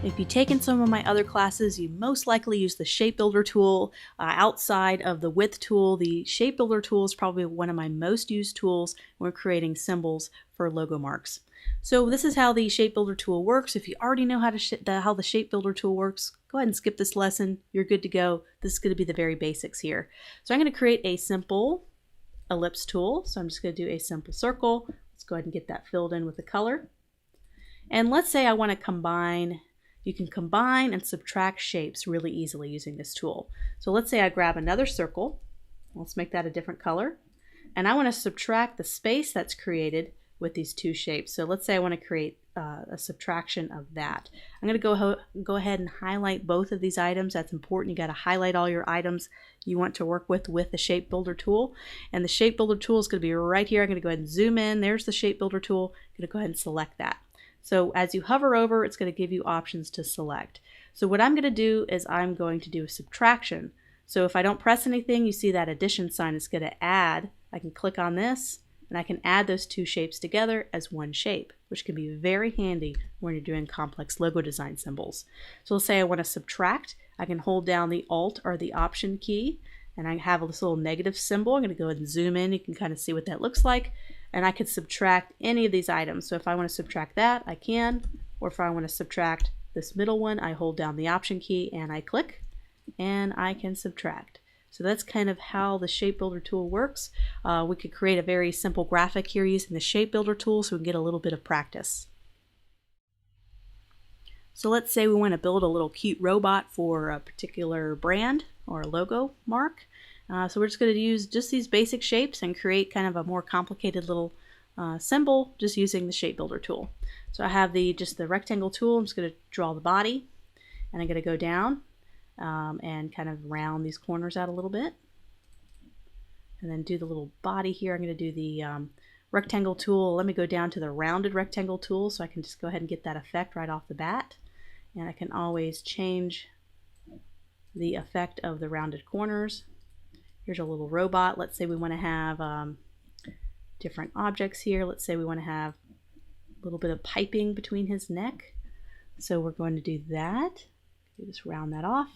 If you've taken some of my other classes, you most likely use the Shape Builder tool outside of the Width tool. The Shape Builder tool is probably one of my most used tools when we're creating symbols for logo marks. So this is how the Shape Builder tool works. If you already know how the Shape Builder tool works, go ahead and skip this lesson. You're good to go. This is going to be the very basics here. So I'm going to create a simple ellipse tool. So I'm just going to do a simple circle. Let's go ahead and get that filled in with the color. And let's say I want to combine. You can combine and subtract shapes really easily using this tool. So let's say I grab another circle. Let's make that a different color. And I want to subtract the space that's created with these two shapes. So let's say I want to create a subtraction of that. I'm going to go ahead and highlight both of these items. That's important. You got to highlight all your items you want to work with the Shape Builder tool. And the Shape Builder tool is going to be right here. I'm going to go ahead and zoom in. There's the Shape Builder tool. I'm going to go ahead and select that. So as you hover over, it's going to give you options to select. So what I'm going to do is I'm going to do a subtraction. So if I don't press anything, you see that addition sign is going to add. I can click on this and I can add those two shapes together as one shape, which can be very handy when you're doing complex logo design symbols. So let's say I want to subtract. I can hold down the Alt or the Option key and I have this little negative symbol. I'm going to go ahead and zoom in. You can kind of see what that looks like. And I could subtract any of these items. So if I want to subtract that, I can. Or if I want to subtract this middle one, I hold down the Option key and I click, and I can subtract. So that's kind of how the Shape Builder tool works. We could create a very simple graphic here using the Shape Builder tool so we can get a little bit of practice. So let's say we want to build a little cute robot for a particular brand or a logo mark. So we're just going to use just these basic shapes and create kind of a more complicated little symbol just using the Shape Builder tool. So I have just the rectangle tool. I'm just going to draw the body, and I'm going to go down and kind of round these corners out a little bit, and then do the little body here. I'm going to do the rectangle tool. Let me go down to the rounded rectangle tool so I can just go ahead and get that effect right off the bat. And I can always change the effect of the rounded corners. Here's a little robot. Let's say we want to have different objects here. Let's say we want to have a little bit of piping between his neck. So we're going to do that. Just round that off.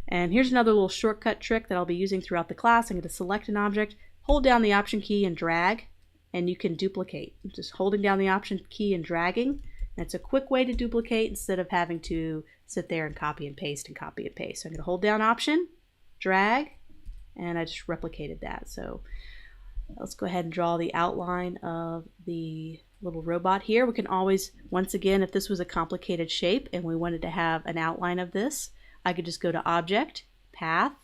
And here's another little shortcut trick that I'll be using throughout the class. I'm going to select an object, hold down the Option key and drag, and you can duplicate. Just holding down the Option key and dragging. And it's a quick way to duplicate instead of having to sit there and copy and paste and copy and paste. So I'm going to hold down Option, drag, and I just replicated that. So let's go ahead and draw the outline of the little robot here. We can always, once again, if this was a complicated shape and we wanted to have an outline of this, I could just go to Object, Path,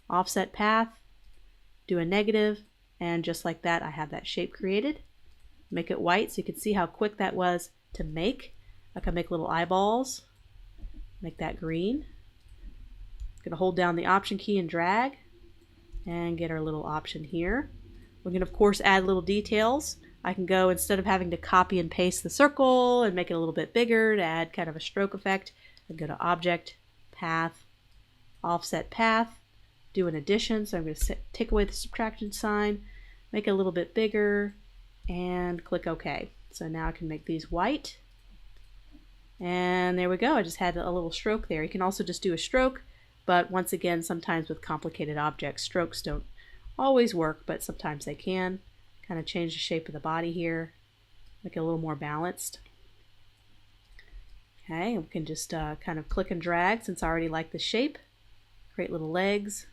Offset Path, do a negative, and just like that I have that shape created. Make it white so you can see how quick that was to make. I can make little eyeballs, make that green. I'm going to hold down the Option key and drag, and get our little option here. We can of course add little details. I can go, instead of having to copy and paste the circle and make it a little bit bigger to add kind of a stroke effect, I go to Object, Path, Offset Path, do an addition. So I'm going to take away the subtraction sign, make it a little bit bigger, and click OK. So now I can make these white. And there we go. I just had a little stroke there. You can also just do a stroke. But once again, sometimes with complicated objects, strokes don't always work, but sometimes they can. Kind of change the shape of the body here, make it a little more balanced. Okay, we can just kind of click and drag since I already like the shape, create little legs,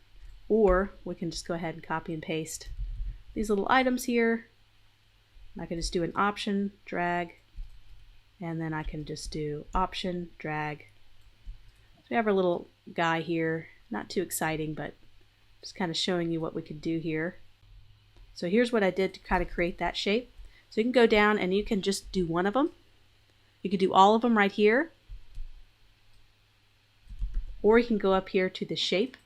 or we can just go ahead and copy and paste these little items here. I can just do an Option, drag, and then I can just do Option, drag. So we have our little guy here, not too exciting, but just kind of showing you what we could do here. So here's what I did to kind of create that shape. So you can go down and you can just do one of them. You can do all of them right here, or you can go up here to the shape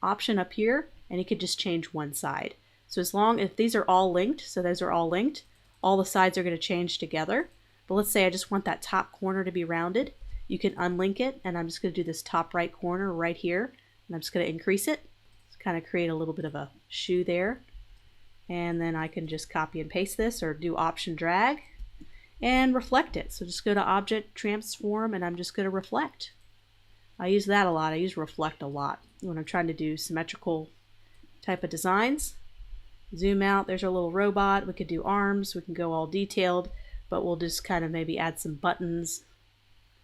option up here and you could just change one side. So if these are all linked, so those are all linked, all the sides are going to change together. But let's say I just want that top corner to be rounded. You can unlink it, and I'm just going to do this top right corner right here, and I'm just going to increase it. Kind of create a little bit of a shoe there. And then I can just copy and paste this or do Option, drag. and reflect it. So just go to Object, Transform, and I'm just going to reflect. I use that a lot. I use reflect a lot when I'm trying to do symmetrical type of designs. Zoom out, there's our little robot. We could do arms, we can go all detailed, but we'll just kind of maybe add some buttons.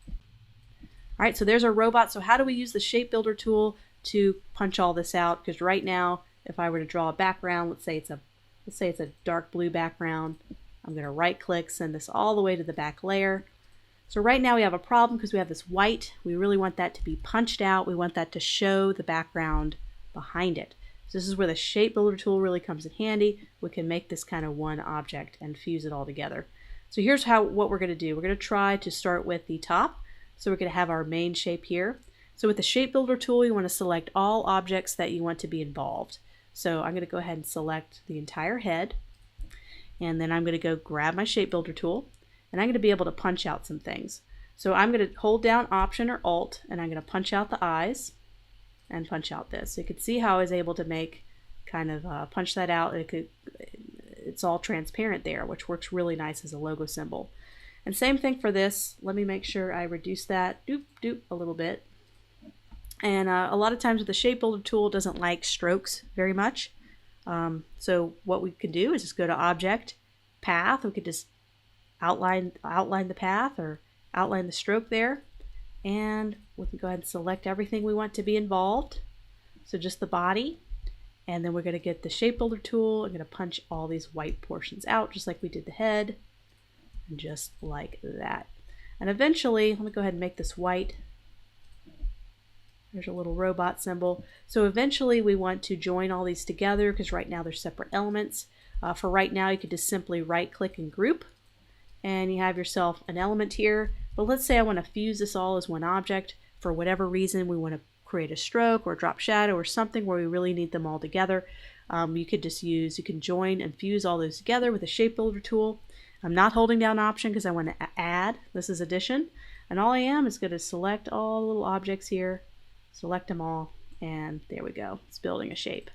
All right, so there's our robot. So how do we use the Shape Builder tool to punch all this out? Because right now, if I were to draw a background, let's say it's a dark blue background, I'm going to right click, send this all the way to the back layer. So right now we have a problem because we have this white. We really want that to be punched out. We want that to show the background behind it. So this is where the Shape Builder tool really comes in handy. We can make this kind of one object and fuse it all together. So here's what we're going to do. We're going to try to start with the top. So we're going to have our main shape here. So with the Shape Builder tool, you want to select all objects that you want to be involved. So I'm going to go ahead and select the entire head. And then I'm going to go grab my Shape Builder tool. And I'm going to be able to punch out some things. So I'm going to hold down Option or Alt, and I'm going to punch out the eyes and punch out this. So you can see how I was able to make kind of punch that out. It's all transparent there, which works really nice as a logo symbol. And same thing for this. Let me make sure I reduce that a little bit. And a lot of times with the Shape Builder tool, it doesn't like strokes very much. So what we could do is just go to Object, Path. We could just outline the path or outline the stroke there. And we can go ahead and select everything we want to be involved. So just the body. And then we're going to get the Shape Builder tool. I'm going to punch all these white portions out just like we did the head. Just like that. And eventually, let me go ahead and make this white. There's a little robot symbol. So eventually we want to join all these together because right now they're separate elements. For right now, you could just simply right click and group. And you have yourself an element here. But let's say I want to fuse this all as one object. For whatever reason, we want to create a stroke or drop shadow or something where we really need them all together. You can join and fuse all those together with the Shape Builder tool. I'm not holding down Option because I want to add. This is Addition. And all I am is going to select all the little objects here, select them all, and there we go. It's building a shape.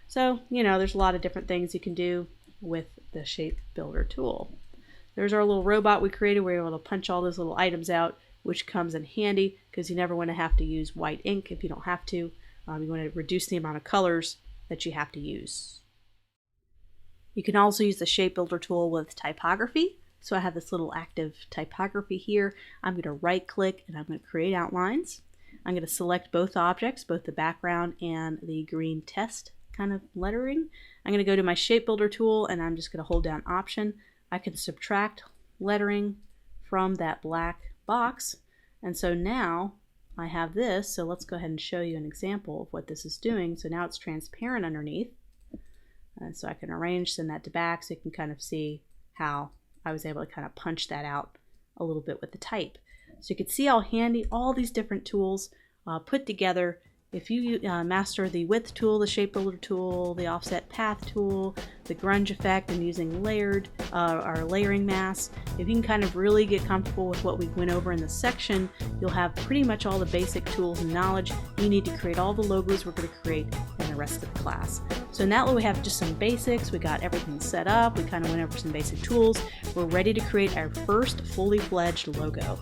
So, there's a lot of different things you can do with the Shape Builder tool. There's our little robot we created. We're able to punch all those little items out, which comes in handy because you never want to have to use white ink if you don't have to. You want to reduce the amount of colors that you have to use. You can also use the Shape Builder tool with typography. So I have this little active typography here. I'm going to right click and I'm going to create outlines. I'm going to select both objects, both the background and the green test kind of lettering. I'm going to go to my Shape Builder tool and I'm just going to hold down Option. I can subtract lettering from that black box. And so now I have this. So let's go ahead and show you an example of what this is doing. So now it's transparent underneath. And so I can arrange, send that to back so you can kind of see how I was able to kind of punch that out a little bit with the type. So you can see how handy all these different tools put together. If you master the width tool, the Shape Builder tool, the offset path tool, the grunge effect, and using our layering mask, if you can kind of really get comfortable with what we went over in this section, you'll have pretty much all the basic tools and knowledge you need to create all the logos we're going to create in the rest of the class. So now that we have just some basics, we got everything set up, we kind of went over some basic tools, we're ready to create our first fully fledged logo.